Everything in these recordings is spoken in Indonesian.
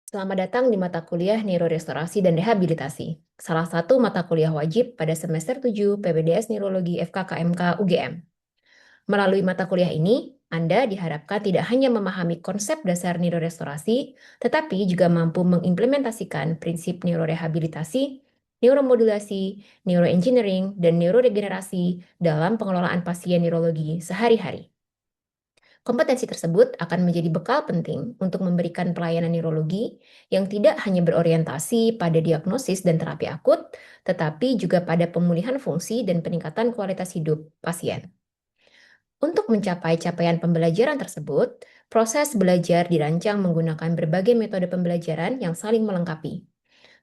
Selamat datang di mata kuliah Neurorestorasi dan Rehabilitasi, salah satu mata kuliah wajib pada semester 7 PPDS Neurologi FKKMK UGM. Melalui mata kuliah ini, Anda diharapkan tidak hanya memahami konsep dasar neurorestorasi, tetapi juga mampu mengimplementasikan prinsip neurorehabilitasi, neuromodulasi, neuroengineering, dan neuroregenerasi dalam pengelolaan pasien neurologi sehari-hari. Kompetensi tersebut akan menjadi bekal penting untuk memberikan pelayanan neurologi yang tidak hanya berorientasi pada diagnosis dan terapi akut, tetapi juga pada pemulihan fungsi dan peningkatan kualitas hidup pasien. Untuk mencapai capaian pembelajaran tersebut, proses belajar dirancang menggunakan berbagai metode pembelajaran yang saling melengkapi.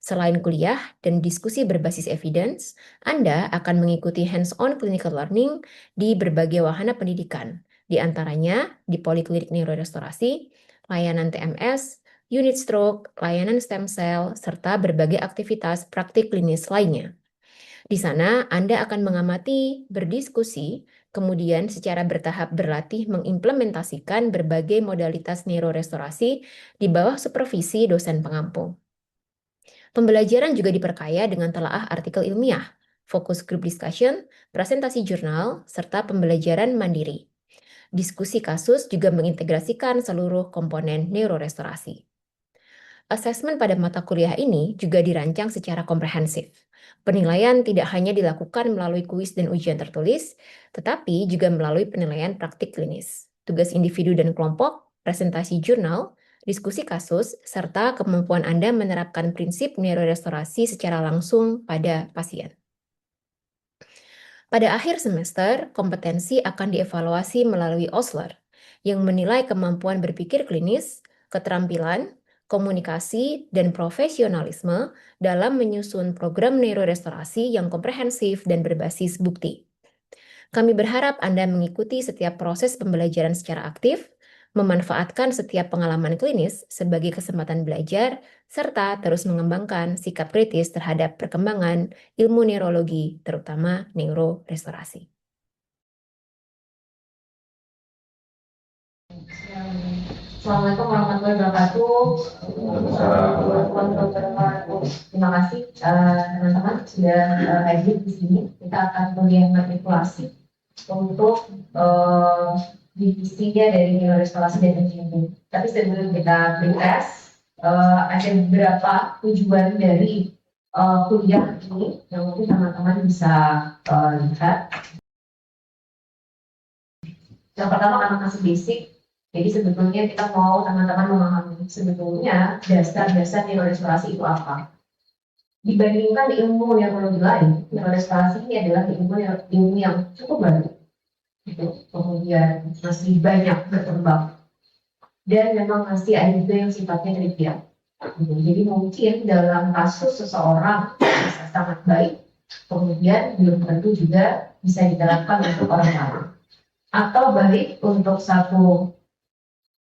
Selain kuliah dan diskusi berbasis evidence, Anda akan mengikuti hands-on clinical learning di berbagai wahana pendidikan, di antaranya di Poliklinik Neurorestorasi, layanan TMS, unit stroke, layanan stem cell, serta berbagai aktivitas praktik klinis lainnya. Di sana, Anda akan mengamati, berdiskusi, kemudian secara bertahap berlatih mengimplementasikan berbagai modalitas neurorestorasi di bawah supervisi dosen pengampu. Pembelajaran juga diperkaya dengan telaah artikel ilmiah, fokus group discussion, presentasi jurnal, serta pembelajaran mandiri. Diskusi kasus juga mengintegrasikan seluruh komponen neurorestorasi. Asesmen pada mata kuliah ini juga dirancang secara komprehensif. Penilaian tidak hanya dilakukan melalui kuis dan ujian tertulis, tetapi juga melalui penilaian praktik klinis, tugas individu dan kelompok, presentasi jurnal, diskusi kasus, serta kemampuan Anda menerapkan prinsip neurorestorasi secara langsung pada pasien. Pada akhir semester, kompetensi akan dievaluasi melalui Osler, yang menilai kemampuan berpikir klinis, keterampilan, komunikasi, dan profesionalisme dalam menyusun program neurorestorasi yang komprehensif dan berbasis bukti. Kami berharap Anda mengikuti setiap proses pembelajaran secara aktif, memanfaatkan setiap pengalaman klinis sebagai kesempatan belajar, serta terus mengembangkan sikap kritis terhadap perkembangan ilmu neurologi, terutama neurorestorasi. Assalamualaikum warahmatullahi wabarakatuh. Terima kasih teman-teman sudah hadir di sini. Kita akan melihat matrikulasi untuk divisinya dari neurorestorasi dan engineering. Tapi sebelum kita berikas, ada beberapa tujuan dari kuliah ini yang mungkin teman-teman bisa lihat. Yang pertama karena masih basic, jadi sebetulnya kita mau teman-teman memahami sebetulnya dasar-dasar neurorestorasi itu apa. Dibandingkan ilmu neurologi lain, neurorestorasi ini adalah ilmu yang cukup baru. Kemudian masih banyak berkembang. Dan memang masih ada juga yang sifatnya trivial. Jadi mungkin dalam kasus seseorang bisa sangat baik, kemudian belum tentu juga bisa diterapkan untuk orang lain. Atau baik untuk satu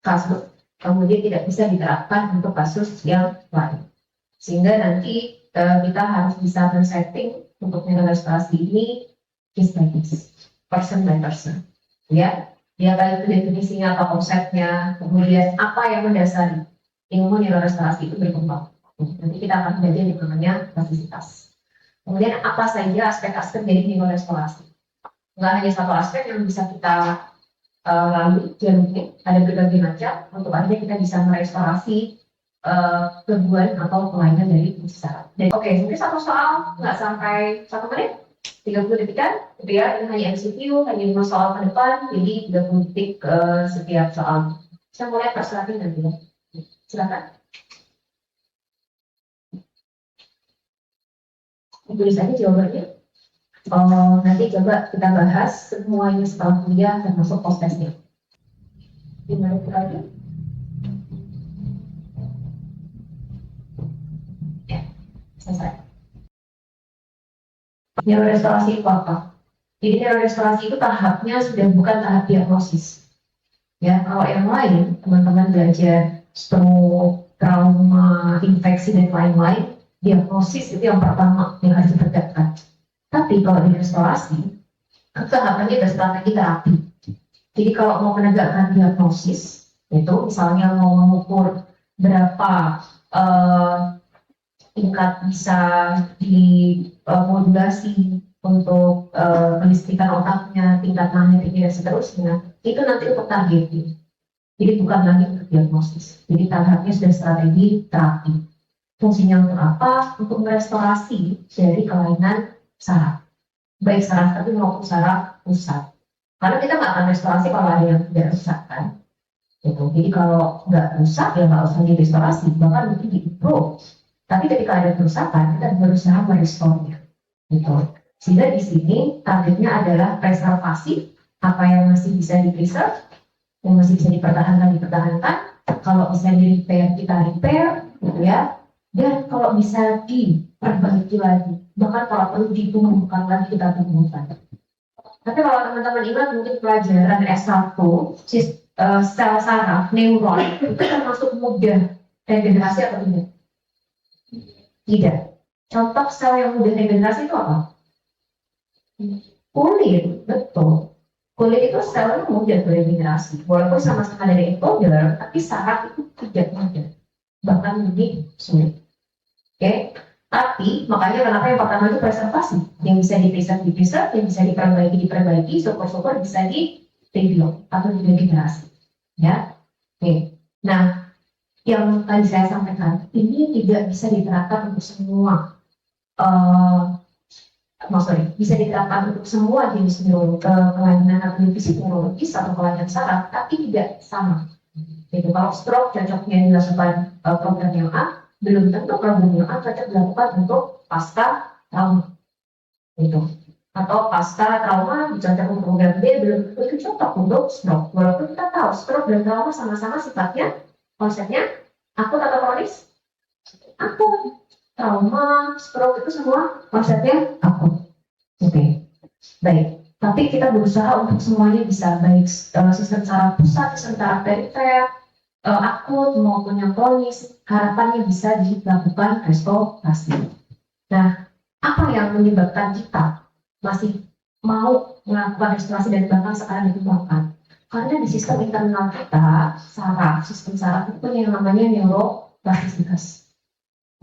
kasus, kemudian tidak bisa diterapkan untuk kasus yang lain. Sehingga nanti kita harus bisa men-setting untuk neurorestorasi ini case by case, person by person. Ya, baik itu definisinya atau konsepnya, kemudian apa yang mendasari ilmu neurorestorasi itu berkembang. Nanti kita akan belajar yang namanya plastisitas. Kemudian apa saja aspek-aspek dari neurorestorasi. Nggak hanya satu aspek yang bisa kita lalu mungkin ada berbagai macam untuk akhirnya kita bisa merestorasi gangguan atau kelainan dari fungsi saraf. Oke, mungkin satu soal nggak sampai 1 menit, 30 detik kan, gitu ya. Ini hanya MCQ, hanya 5 soal ke depan, jadi 30 detik setiap soal. Saya mulai persilakan nanti ya. Silakan. Tulis aja jawabannya. Nanti coba kita bahas semuanya setelah kuliah termasuk post-tesnya. Gimana lagi? Ya, selesai. Neurorestorasi itu apa? Jadi neurorestorasi itu tahapnya sudah bukan tahap diagnosis. Ya, kalau yang lain, teman-teman belajar stroke, trauma, infeksi dan lain-lain, diagnosis itu yang pertama yang harus ditegakkan. Tapi kalau di restorasi, tahapannya ada strategi terapi. Jadi kalau mau menegakkan diagnosis, itu misalnya mau mengukur berapa tingkat bisa dimodulasi untuk kelistrikan otaknya, tingkat magnetiknya dan seterusnya, itu nanti untuk targeting. Jadi bukan lagi untuk diagnosis. Jadi tahapnya sudah strategi terapi. Fungsinya untuk apa? Untuk merestorasi dari kelainan saraf, baik saraf tepi maupun saraf pusat. Karena kita nggak akan restorasi kalau ada yang tidak rusak kan. Gitu. Jadi kalau nggak rusak ya nggak usah direstorasi, bahkan mungkin diimprove. Tapi ketika ada kerusakan, kita berusaha merestornya. Gitu. Sehingga di sini targetnya adalah preservasi, apa yang masih bisa di-preserve, yang masih bisa dipertahankan. Kalau bisa di-repair, kita repair, gitu ya. Dan kalau bisa diperbaiki lagi, bahkan kalau perlu ditumbuhkan lagi, kita tumbuhkan. Tapi kalau teman-teman ingat mungkin pelajaran S1, sel saraf, neuron, itu termasuk mudah regenerasi atau tidak? Tidak. Contoh sel yang mudah regenerasi itu apa? Kulit, betul. Kulit itu selnya mudah beregenerasi. Walaupun sama-sama dari endoderm, tapi saraf itu tidak mudah. Bahkan lebih sulit. Oke? Tapi makanya kenapa yang pertama itu preservasi. Yang bisa di-preserve, yang bisa diperbaiki, syukur-syukur bisa di-rebuild atau diregenerasi. Ya? Oke. Nah, yang tadi saya sampaikan, ini tidak bisa diterapkan untuk semua bisa diterapkan untuk semua jenis kelainan atau fisik neurologis atau kelainan saraf, tapi tidak sama. Jadi kalau stroke cocoknya dilakukan program yang A, belum tentu program yang A cocok dilakukan untuk pasca trauma. Gitu. Atau pasca trauma dicocok untuk program B, belum tentu itu cocok untuk stroke. Walaupun kita tahu stroke dan trauma sama-sama sifatnya, konsepnya akut atau kronis? Akut. Trauma, stroke itu semua konsepnya akut. Oke, baik. Tapi kita berusaha untuk semuanya bisa, baik sistem saraf pusat, sistem saraf perifer, akut maupun yang kronis, harapannya bisa dilakukan restorasi. Nah, apa yang menyebabkan kita masih mau melakukan restorasi dan bahkan sekarang dikembangkan? Karena di sistem internal kita, sistem saraf itu yang namanya neuroplastisitas.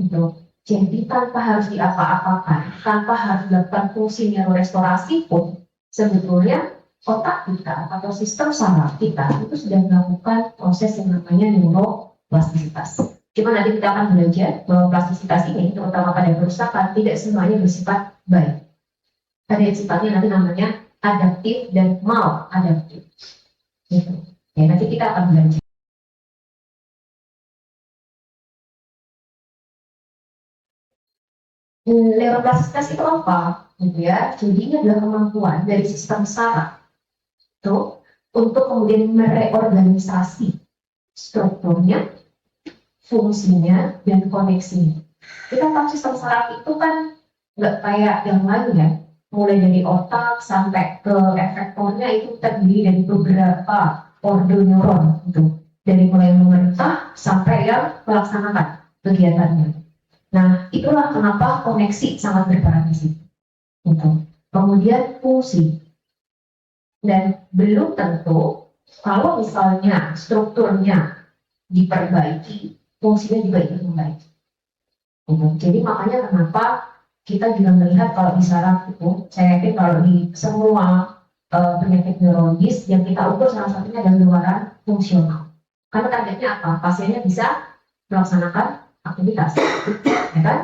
Gitu. Jadi tanpa harus diapa-apakan, tanpa harus dilakukan fungsi neurorestorasi pun, sebetulnya otak kita atau sistem saraf kita itu sudah melakukan proses yang namanya neuroplastisitas. Cuma nanti kita akan belajar bahwa plastisitas ini, terutama pada kerusakan, tidak semuanya bersifat baik. Ada yang sifatnya nanti namanya adaptif dan maladaptif. Gitu. Ya, nanti kita akan belajar. Neuroplastisitas itu apa? Gitu ya. Jadi ini adalah kemampuan dari sistem saraf itu untuk kemudian mereorganisasi strukturnya, fungsinya, dan koneksinya. Kita tahu sistem saraf itu kan nggak kayak yang lain ya. Mulai dari otak sampai ke efektornya itu terdiri dari beberapa organeuron gitu. Dari mulai memerintah sampai yang melaksanakan kegiatannya. Nah, itulah kenapa koneksi sangat berperan di situ. Gitu. Kemudian fungsi. Dan belum tentu kalau misalnya strukturnya diperbaiki, fungsinya juga ikut membaik. Gitu. Jadi makanya kenapa kita juga melihat kalau di saraf itu, saya yakin kalau di semua penyakit neurologis yang kita ukur salah satunya adalah luaran fungsional. Karena targetnya apa? Pasiennya bisa melaksanakan aktivitas, ya kan?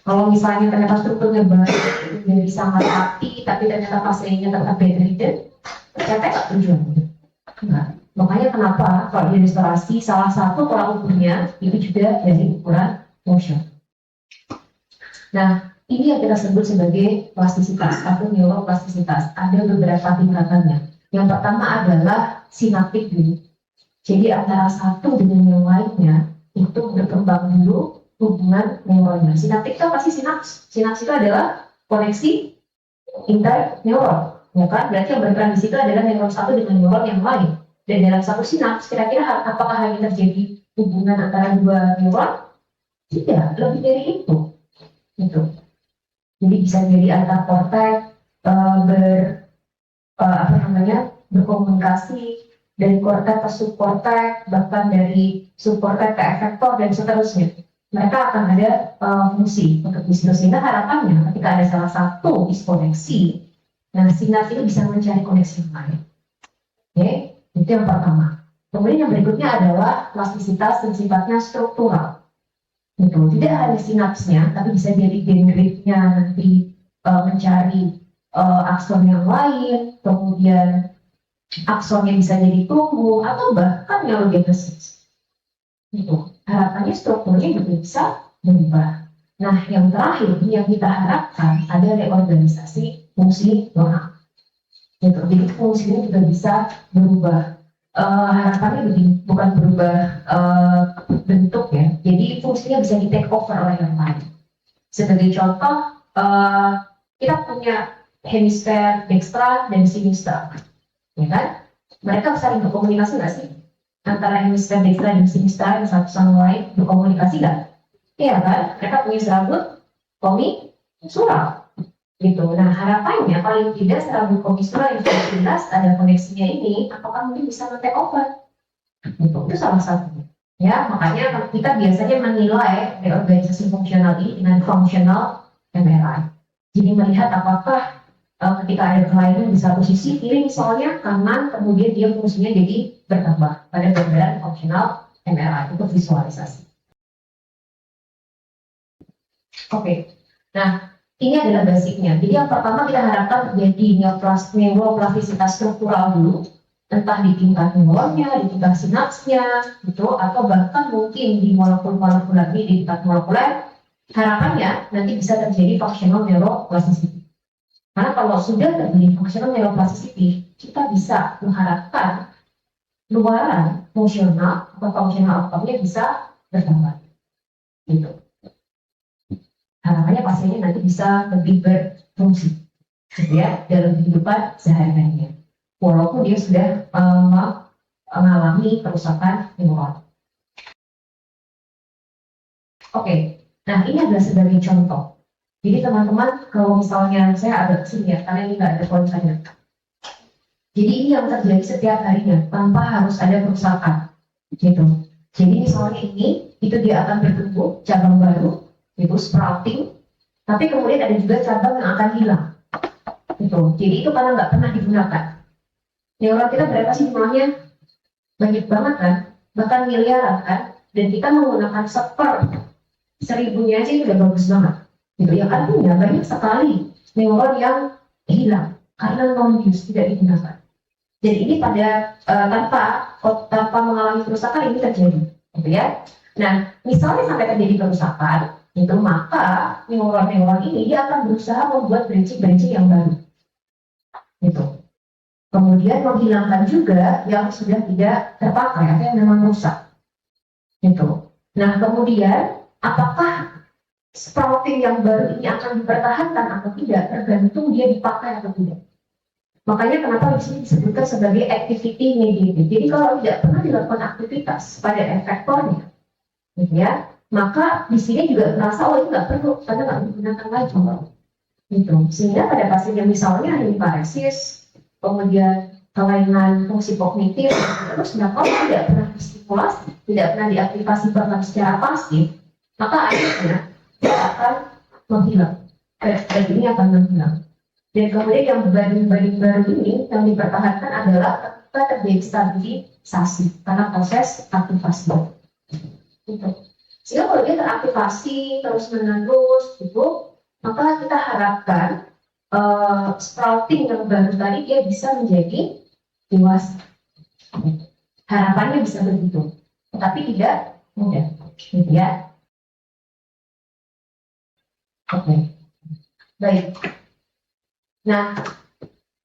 Kalau misalnya ternyata strukturnya baik, dia bisa ngerti, tapi ternyata pasiennya tetap bedridden, ternyata nggak tujuannya. Enggak. Makanya kenapa kalau di restorasi salah satu tolak ukurnya itu juga dari ukuran fungsional. Nah, ini yang kita sebut sebagai plastisitas atau neuroplastisitas. Ada beberapa tingkatannya. Yang pertama adalah sinaptik dulu. Jadi antara satu dengan yang lainnya itu berkembang dulu hubungan neuronnya. Sinaptik itu apa sih sinaps? Sinaps itu adalah koneksi interneuron, ya kan? Berarti yang berperan di situ adalah neuron satu dengan neuron yang lain. Dan dalam satu sinaps, kira-kira apakah hanya terjadi hubungan antara dua neuron? Tidak, lebih dari itu. Gitu. Jadi bisa jadi antar korteks berkomunikasi dari korteks ke subkorteks, bahkan dari subkorteks ke efektor dan seterusnya. mereka akan ada fungsi untuk diskus. Sehingga harapannya ketika ada salah satu diskoneksi, nah sinar itu bisa mencari koneksi yang lain. Oke, itu yang pertama. Kemudian yang berikutnya adalah plastisitas yang sifatnya struktural. Gitu. Tidak hanya sinapsnya, tapi bisa jadi dendritnya nanti mencari akson yang lain, kemudian aksonnya bisa jadi tumbuh, atau bahkan yang lebih presis. Gitu. Harapannya strukturnya juga bisa berubah. Nah, yang terakhir yang kita harapkan ada reorganisasi fungsi neural. Gitu. Jadi fungsinya juga bisa berubah. Harapannya begini, bukan berubah bentuk ya. Jadi fungsinya bisa di take over oleh yang lain. Sebagai contoh, kita punya hemisfer dextra dan sinistra, ya kan? Mereka saling berkomunikasi nggak sih? Antara hemisfer dextra dan sinistra yang satu sama lain berkomunikasi nggak? Iya kan? Mereka punya serabut komisural gitu. Nah harapannya paling tidak serabut komisural yang sudah jelas ada koneksinya ini, apakah mungkin bisa men-take over? Gitu. Itu salah satunya. Ya, makanya kita biasanya menilai reorganisasi fungsional ini dengan functional MRI. Jadi melihat apakah ketika ada kelainan di satu sisi kiri misalnya kanan, kemudian dia fungsinya jadi bertambah pada gambaran functional MRI itu visualisasi. Oke, nah ini adalah basicnya. Jadi yang pertama kita harapkan terjadi neuroplastisitas struktural dulu, entah di tingkat neuronnya, di tingkat sinapsnya, gitu, atau bahkan mungkin di molekul-molekuler ini, di tingkat molekuler, harapannya nanti bisa terjadi functional neuroplasticity. Karena kalau sudah terjadi functional neuroplasticity, kita bisa mengharapkan luaran fungsional atau functional outcome-nya bisa bertambah. Gitu. Harapannya pasiennya nanti bisa lebih berfungsi, gitu ya, dalam kehidupan sehari-harinya. Walaupun dia sudah mengalami kerusakan neuron. Oke, nah ini adalah sebagai contoh. Jadi teman-teman, kalau misalnya saya agak kesini ya, karena ini nggak ada pointernya. Jadi ini yang terjadi setiap harinya, tanpa harus ada kerusakan, gitu. Jadi misalnya ini, itu dia akan bertumbuh cabang baru, itu sprouting, tapi kemudian ada juga cabang yang akan hilang, gitu. Jadi itu karena nggak pernah digunakan. Neuron kita berapa sih jumlahnya? Banyak banget kan, bahkan miliaran kan, dan kita menggunakan seribunya aja itu udah bagus banget. Gitu ya, artinya banyak sekali neuron yang hilang karena non-use, tidak digunakan. Jadi ini pada tanpa mengalami kerusakan ini terjadi, gitu ya. Nah, misalnya sampai terjadi kerusakan, itu maka neuron-neuron ini dia akan berusaha membuat bridging-bridging yang baru, gitu. Kemudian menghilangkan juga yang sudah tidak terpakai atau yang memang rusak, gitu. Nah, kemudian apakah sprouting yang baru ini akan dipertahankan atau tidak tergantung dia dipakai atau tidak. Makanya kenapa di sini disebutkan sebagai activity mediated. Jadi kalau tidak pernah dilakukan aktivitas pada efektornya, gitu ya, maka di sini juga merasa ini nggak perlu karena nggak digunakan lagi, gitu. Sehingga pada pasien yang misalnya hemiparesis, kemudian kelainan fungsi kognitif, terus kalau tidak pernah distimulasi, tidak pernah diaktifasi peran secara pasif, maka akhirnya dia akan menghilang. Dan ini akan menghilang. Dan kemudian yang banding-banding baru ini yang dipertahankan adalah ketika terjadi stabilisasi karena proses aktivasi. Gitu. Sehingga kalau dia teraktivasi terus-menerus, gitu, maka kita harapkan sprouting yang baru tadi dia bisa menjadi dewasa. Harapannya bisa begitu, tetapi tidak mudah, gitu ya. Oke, baik. Nah,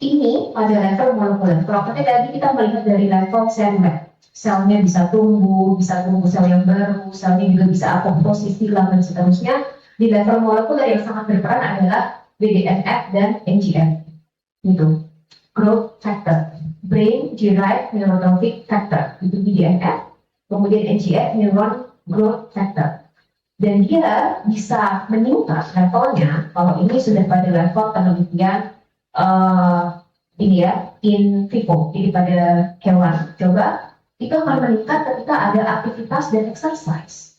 ini pada level molekuler. Kalau tadi kita melihat dari level selnya bisa tumbuh sel yang baru, selnya juga bisa apoptosis, hilang dan seterusnya. Di level molekuler yang sangat berperan adalah BDNF dan NGF, gitu. Growth factor, brain derived neurotrophic factor, itu BDNF. Kemudian NGF, neuron growth factor. Dan dia bisa meningkat levelnya kalau ini sudah pada level penelitian ini ya in vivo, jadi pada hewan. Coba itu akan meningkat ketika ada aktivitas dan exercise.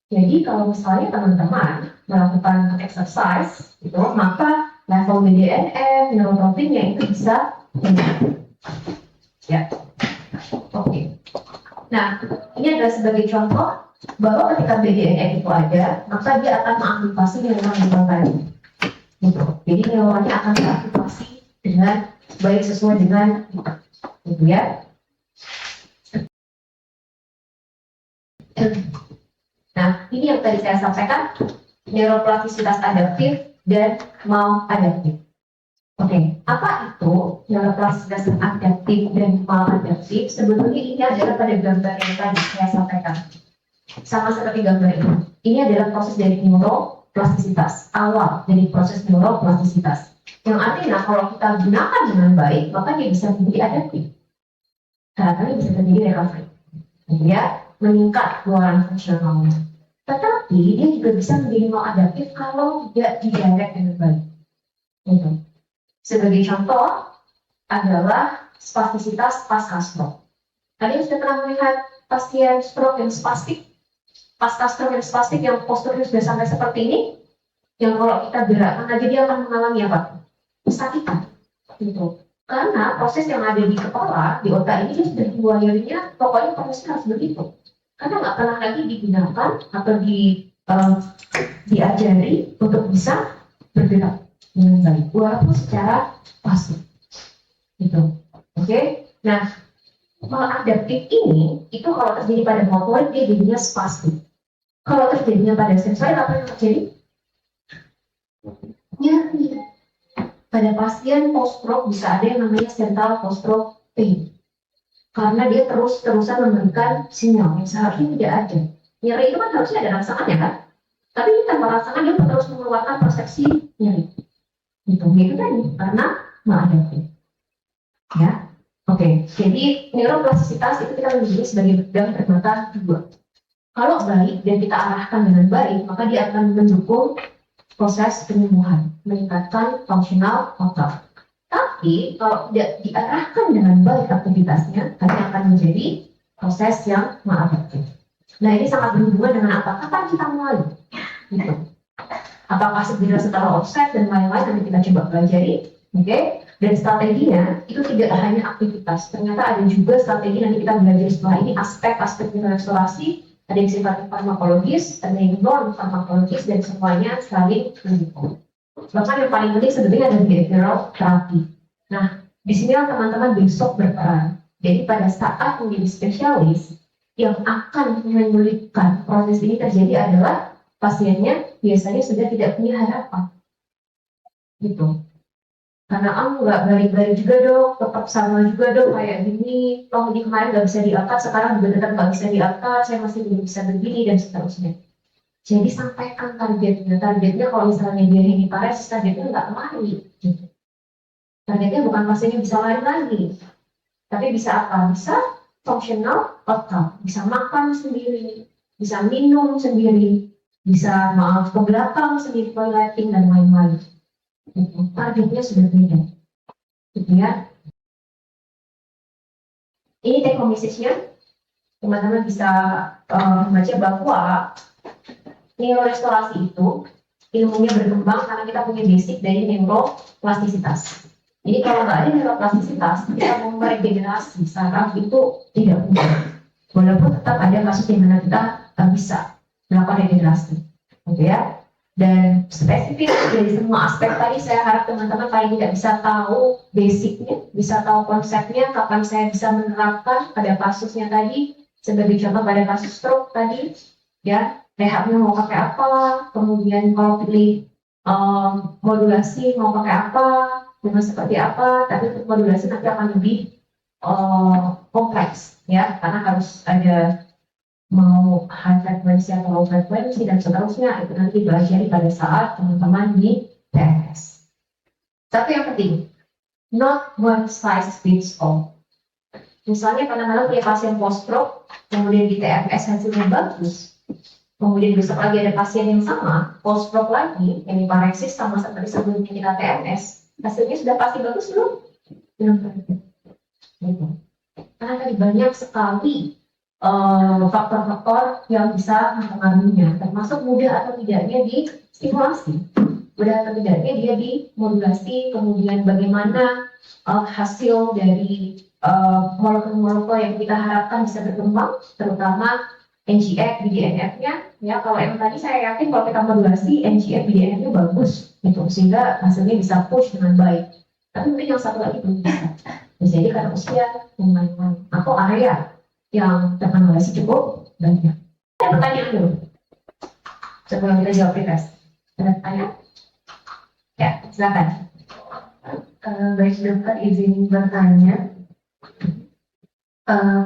Jadi kalau misalnya teman-teman melakukan exercise, itu maka level BDNF, neurotrofinnya itu bisa meningkat. Ya, oke. Nah, ini adalah sebagai contoh bahwa ketika BDNF itu ada, maka dia akan mengaktifasi neuron tadi. Gitu. Jadi neuronnya akan teraktivasi dengan baik sesuai dengan gitu ya. Nah, ini yang tadi saya sampaikan, neuroplastisitas adaptif dan maladaptif. Oke, apa itu neuroplastisitas adaptif dan maladaptif? Sebetulnya ini adalah pada gambar yang tadi saya sampaikan. Sama seperti gambar ini. Ini adalah proses dari neuroplastisitas, awal dari proses neuroplastisitas. Yang artinya kalau kita gunakan dengan baik, maka dia bisa menjadi adaptif. Kadang-kadang bisa terjadi recovery. Dia meningkat keluaran fungsionalnya. Tetapi dia juga bisa menjadi maladaptif kalau tidak didirect dengan baik. Gitu. Sebagai contoh adalah spastisitas pasca stroke. Kalian sudah pernah melihat pasien stroke yang spastik? Pasca stroke yang spastik yang posturnya sudah sampai seperti ini, yang kalau kita gerakkan aja dia akan mengalami apa? Kesakitan. Gitu. Karena proses yang ada di kepala, di otak ini dia sudah wiringnya, pokoknya prosesnya harus begitu. Karena nggak pernah lagi digunakan atau diajari untuk bisa bergerak dengan baik, walaupun secara pasif. Gitu. Oke. Nah, maladaptif ini itu kalau terjadi pada motorik dia jadinya spastik. Kalau terjadinya pada sensorik apa yang terjadi? Nyeri. Pada pasien post stroke bisa ada yang namanya central post stroke pain. Karena dia terus-terusan memberikan sinyal yang seharusnya tidak ada. Nyeri itu kan harusnya ada rangsangannya kan? Tapi ini tanpa rangsangan dia terus mengeluarkan persepsi nyeri. Gitu tadi karena maladaptif. Ya, oke. Jadi neuroplastisitas itu kita menyebut sebagai pedang bermata dua. Kalau baik dan kita arahkan dengan baik, maka dia akan mendukung proses penyembuhan, meningkatkan fungsional otak. Tapi kalau tidak diarahkan dengan baik aktivitasnya, hanya akan menjadi proses yang maladaptif. Nah, ini sangat berhubungan dengan apa? Kapan kita mulai? Gitu. Apakah segera setelah offset dan lain-lain nanti kita coba pelajari, oke? Dan strateginya itu tidak hanya aktivitas, ternyata ada juga strategi nanti kita belajar setelah ini aspek-aspek restorasi, ada yang sifatnya farmakologis, ada yang non farmakologis dan semuanya saling mendukung. Bahkan yang paling penting sebenarnya ada behavioral therapy. Nah, di sini teman-teman besok berperan. Jadi pada saat menjadi spesialis, yang akan menyulitkan proses ini terjadi adalah pasiennya biasanya sudah tidak punya harapan. Gitu. Karena nggak balik-balik juga dong, tetap sama juga dong kayak gini. Toh di kemarin nggak bisa diangkat, sekarang juga tetap nggak bisa diangkat, saya masih belum bisa begini dan seterusnya. Jadi sampaikan targetnya. Targetnya kalau misalnya dia hemiparesis, targetnya nggak lari. Gitu. Targetnya bukan pasiennya bisa lari lagi, tapi bisa apa? Bisa fungsional outcome, bisa makan sendiri, bisa minum sendiri, bisa maaf ke belakang sendiri, toileting dan lain-lain. Targetnya sudah beda, gitu ya. Ini take home message-nya, teman-teman bisa baca bahwa neurorestorasi itu ilmunya berkembang karena kita punya basic dari neuroplastisitas. Jadi kalau nggak ada neuroplastisitas, kita mau meregenerasi saraf itu tidak mudah. Walaupun tetap ada kasus di mana kita bisa melakukan regenerasi, gitu ya. Dan spesifik dari semua aspek tadi, saya harap teman-teman paling tidak bisa tahu basicnya, bisa tahu konsepnya, kapan saya bisa menerapkan pada kasusnya tadi, sebagai contoh pada kasus stroke tadi, ya, rehabnya mau pakai apa, kemudian kalau pilih modulasi mau pakai apa, dengan seperti apa, tapi untuk modulasi nanti akan lebih kompleks, ya, karena harus ada mau high frequency atau low frequency dan seterusnya, itu nanti dipelajari pada saat teman-teman di TMS. Tapi yang penting, not one size fits all. Misalnya kadang-kadang punya pasien post stroke, kemudian di TMS hasilnya bagus, kemudian besok lagi ada pasien yang sama, post stroke lagi, yang pareksis sama seperti sebelumnya kita TMS, hasilnya sudah pasti bagus belum? Belum tentu. Karena tadi banyak sekali faktor-faktor yang bisa mempengaruhinya, termasuk mudah atau tidaknya di stimulasi, mudah atau tidaknya dia dimodulasi, kemudian bagaimana hasil dari molekul-molekul yang kita harapkan bisa berkembang, terutama NGF, BDNF-nya. Ya, kalau yang tadi saya yakin kalau kita modulasi NGF, BDNF-nya bagus, gitu, sehingga hasilnya bisa push dengan baik. Tapi mungkin yang satu lagi belum bisa. Bisa jadi karena usia dan lain-lain, atau area yang terkonversi cukup banyak. Ada pertanyaan dulu sebelum kita jawab request. Ada pertanyaan? Ya, silakan. Baik dokter, izin bertanya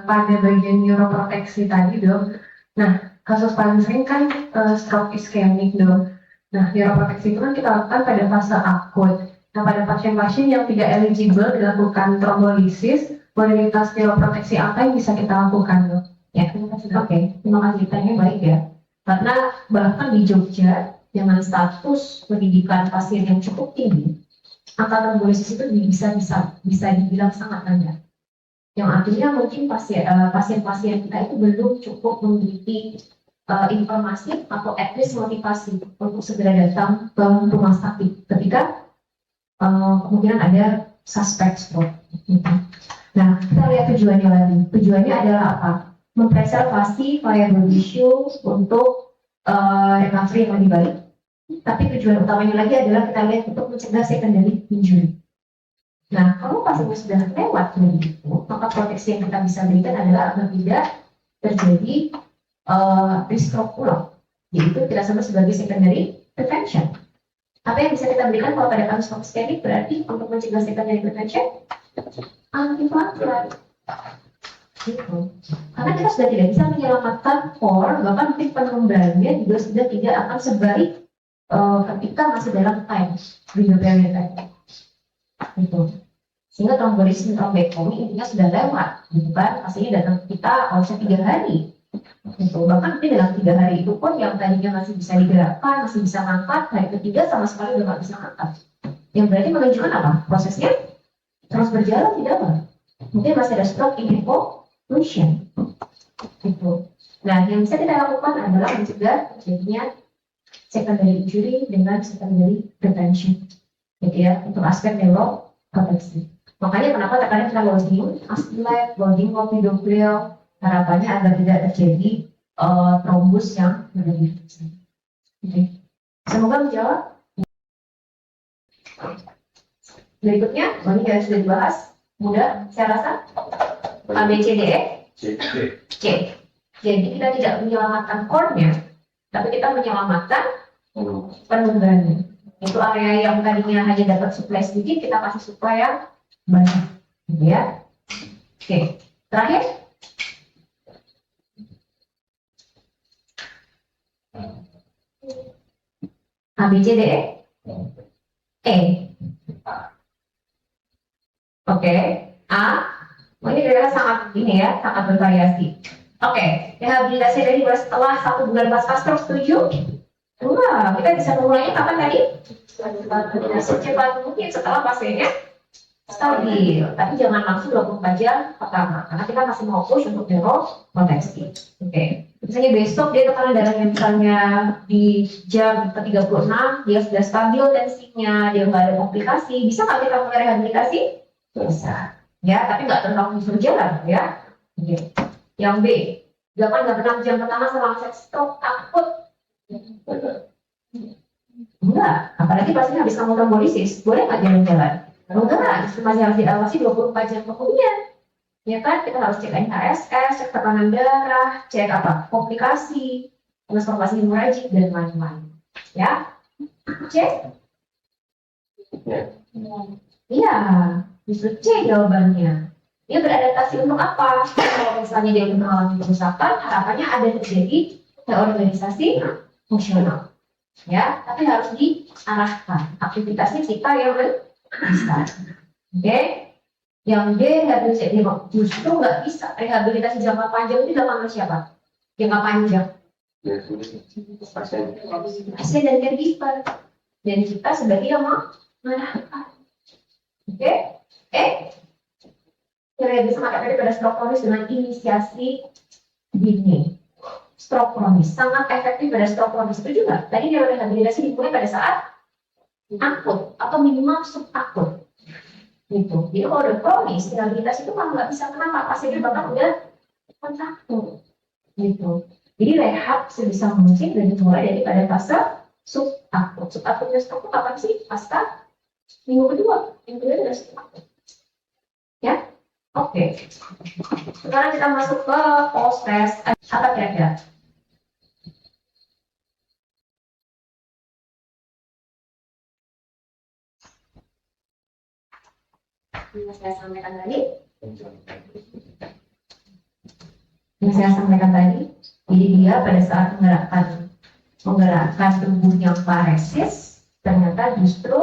pada bagian neuroproteksi tadi dok. Nah, kasus paling sering kan stroke iskemik dok. Nah, neuroproteksi itu kan kita lakukan pada fase akut. Nah, pada pasien-pasien yang tidak eligible dilakukan trombolisis, modalitas neuroproteksi apa yang bisa kita lakukan dok? Ya, terima kasih. Oke, terima kasih. Tanya baik ya. Karena bahkan di Jogja dengan status pendidikan pasien yang cukup tinggi, angka trombolisis itu bisa dibilang sangat rendah. Yang artinya mungkin pasien-pasien kita itu belum cukup memiliki informasi atau at least motivasi untuk segera datang ke rumah sakit ketika kemungkinan ada suspek stroke. Nah, kita lihat tujuannya lagi. Tujuannya adalah apa? Mempreservasi viable tissue untuk recovery yang lebih baik. Tapi tujuan utamanya lagi adalah kita lihat untuk mencegah secondary injury. Nah, kalau pasiennya sudah lewat begitu, maka proteksi yang kita bisa berikan adalah agar tidak terjadi stroke ulang. Jadi itu kita sebut sebagai secondary prevention. Apa yang bisa kita berikan kalau pada kasus stroke iskemik berarti untuk mencegah secondary prevention? Antiplatelet. Gitu. Karena kita sudah tidak bisa menyelamatkan core, bahkan mungkin pengembangannya juga sudah tidak akan sebaik ketika masih dalam time period time. Gitu. Sehingga trombolisis trombektomi intinya sudah lewat, gitu kan? Pastinya datang ke kita harusnya 3 hari. Gitu. Bahkan mungkin dalam 3 hari itu pun yang tadinya masih bisa digerakkan, masih bisa ngangkat, hari ketiga sama sekali udah nggak bisa ngangkat. Yang berarti menunjukkan apa? Prosesnya terus berjalan tidak apa? Mungkin masih ada stroke in evolution. Gitu. Nah, yang bisa kita lakukan adalah mencegah terjadinya secondary injury dengan secondary prevention. Gitu ya, untuk aspek neuroproteksi. Makanya kenapa terkadang kita loading aspilek, loading clopidogrel, harapannya agar tidak terjadi trombus yang berlebihan. Okay. Semoga menjawab. Berikutnya, ini sudah dibahas, mudah saya rasa. A, B, C, D, E? C. Jadi kita tidak menyelamatkan core-nya, tapi kita menyelamatkan penunggannya. Itu area yang tadinya hanya dapat suplai sedikit, kita kasih suplai yang banyak, gitu ya. Oke, terakhir. A, B, C, D, E? E. Oke, A. Ini kira-kira sangat ini ya, sangat bervariasi. Oke, rehabilitasi dari setelah 1 bulan pasca stroke, setuju? Wah, kita bisa memulainya kapan tadi? Secepat mungkin setelah pasiennya stabil, tapi jangan langsung 24 jam pertama, karena kita masih mau push untuk neuroproteksi. Oke. Misalnya besok dia tekanan darahnya misalnya di jam ke-36, dia sudah stabil tensinya, dia nggak ada komplikasi, bisa nggak kita mulai rehabilitasi? Bisa. Ya, tapi nggak terlalu berjalan ya. Oke. Yang B, 8 jam pertama setelah stroke akut. Enggak, apalagi pastinya habis kamu trombolisis, boleh nggak jalan-jalan? Enggak, masih harus diawasi 24 jam kemudian. Ya kan, kita harus cek NHSS, cek tekanan darah, cek apa? Komplikasi, transformasi hemoragik, dan lain-lain. Ya, cek? Iya, justru C jawabannya. Dia beradaptasi untuk apa? Kalau misalnya dia mengalami kerusakan, harapannya ada terjadi reorganisasi fungsional. Ya, tapi harus diarahkan aktivitasnya kita yang bisa. Oke, yang D rehabilitasi justru nggak bisa. Rehabilitasi jangka panjang itu dilakukan oleh siapa? Jangka panjang pasien dan caregiver, dan kita sebagai yang mengarahkan. Oke, kira bisa mengatakan pada stroke kronis dengan inisiasi dini. Stroke kronis sangat efektif pada stroke kronis itu juga. Tadi neurorehabilitasi dimulai pada saat akut atau minimal subakut. Gitu. Jadi kalau udah kronis, rehabilitasi itu kalau nggak bisa kenapa, pasiennya bahkan udah kontaktur. Gitu. Jadi rehab sebisa mungkin dan dimulai daripada fase subakut. Subakutnya stroke itu kapan sih? Pasca minggu kedua adalah subakut. Ya, oke. Sekarang kita masuk ke post test. Apa kira-kira? Yang saya sampaikan tadi, jadi dia pada saat menggerakkan tubuh yang paresis, ternyata justru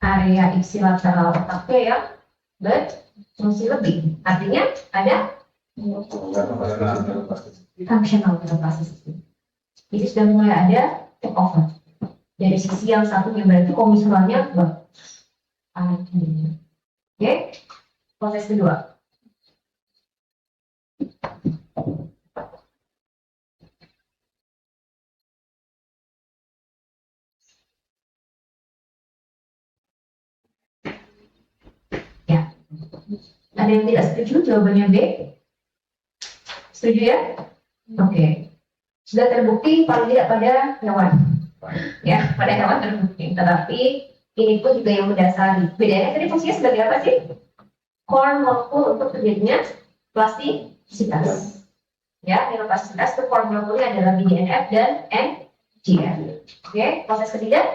area ipsilateral otaknya yang berfungsi lebih. Artinya ada functional neuroplasticity. Jadi sudah mulai ada take over. Dari sisi yang satunya berarti komisurannya Oke, proses kedua. Ya, ada yang tidak setuju? Jawabannya B. Setuju ya? Oke. Sudah terbukti paling tidak pada hewan. Ya, pada hewan terbukti. Tetapi ini pun juga yang mendasari. Bedanya tadi fungsinya sebagai apa sih? Core molekul untuk terjadinya plastisitas. Ya, neuroplastisitas itu core molekulnya adalah BDNF dan NGF. Oke, proses ketiga.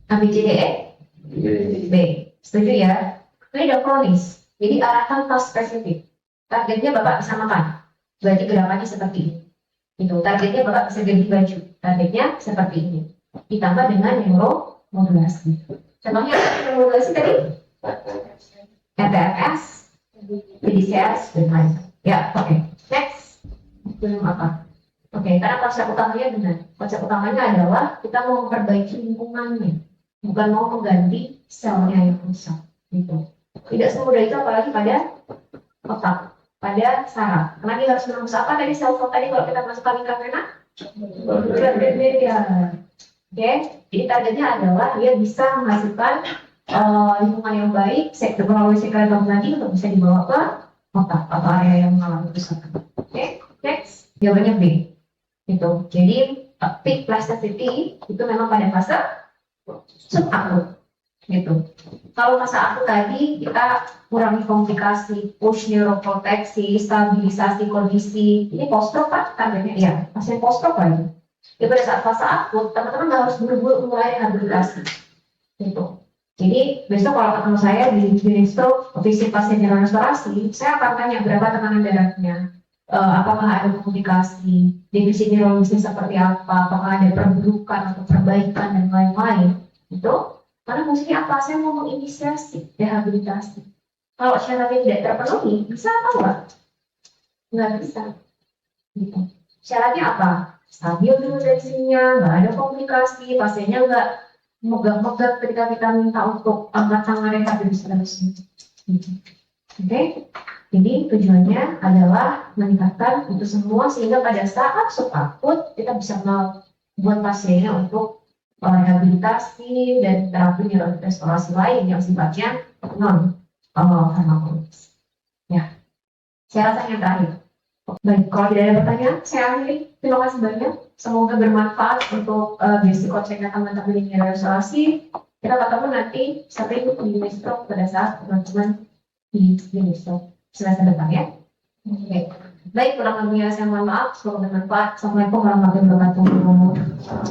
ABCDE? B. Setuju ya? Ini udah kronis. Jadi arahkan task spesifik. Targetnya Bapak bisa makan. Berarti gerakannya seperti ini. Itu. Targetnya Bapak bisa ganti baju. Targetnya seperti ini. Ditambah dengan neuromodulasi. Contohnya neuromodulasi tadi? RTFS, PDCS, dan lain. Ya, oke. Next. Belum apa? Oke, karena konsep utamanya benar. Konsep utamanya adalah kita mau memperbaiki lingkungannya. Bukan mau mengganti selnya yang rusak. Gitu. Tidak semudah itu apalagi pada otak, pada saraf. Karena dia harus menembus apa tadi sel-sel tadi kalau kita masukkan lingkar vena? Berbeda. Oke, jadi targetnya adalah dia bisa menghasilkan lingkungan yang baik, melalui sekretor tadi untuk bisa dibawa ke otak atau area yang mengalami kerusakan. Oke, next. Jawabannya B. Gitu. Jadi peak plasticity itu memang pada fase subakut. Gitu. Kalau masa akut tadi kita kurangi komplikasi, push neuroproteksi, stabilisasi kondisi. Ini post-stroke kan targetnya ya, pasien post-stroke lagi. Jadi pada saat fase akut, teman-teman nggak harus buru-buru mulai rehabilitasi. Gitu. Jadi besok kalau ketemu saya di stroke, fisik pasien yang restorasi, saya akan tanya berapa tekanan darahnya, apakah ada komunikasi, defisit neurologisnya seperti apa, apakah ada perburukan atau perbaikan dan lain-lain. Itu karena fungsinya apa? Saya mau menginisiasi rehabilitasi. Kalau syaratnya tidak terpenuhi, bisa apa enggak? Nggak bisa. Gitu. Syaratnya apa? Stabil dulu tensinya, nggak ada komplikasi, pasiennya nggak megah-megah ketika kita minta untuk angkat tangan rehabilitasi. Gitu. Oke? Jadi tujuannya adalah meningkatkan untuk semua sehingga pada saat subakut kita bisa membuat pasiennya untuk rehabilitasi dan terapi neurorestorasi lain yang sifatnya non farmakologis. Ya, saya rasa yang terakhir. Baik, kalau tidak ada pertanyaan, saya akhiri. Terima kasih banyak. Semoga bermanfaat untuk basic konsep teman-teman di neurorestorasi. Kita ketemu nanti sampai ikut di Stroke pada saat teman-teman di Stroke semester depan ya. Oke. Baik, kurang lebihnya saya mohon maaf. Semoga bermanfaat. Assalamualaikum warahmatullahi wabarakatuh.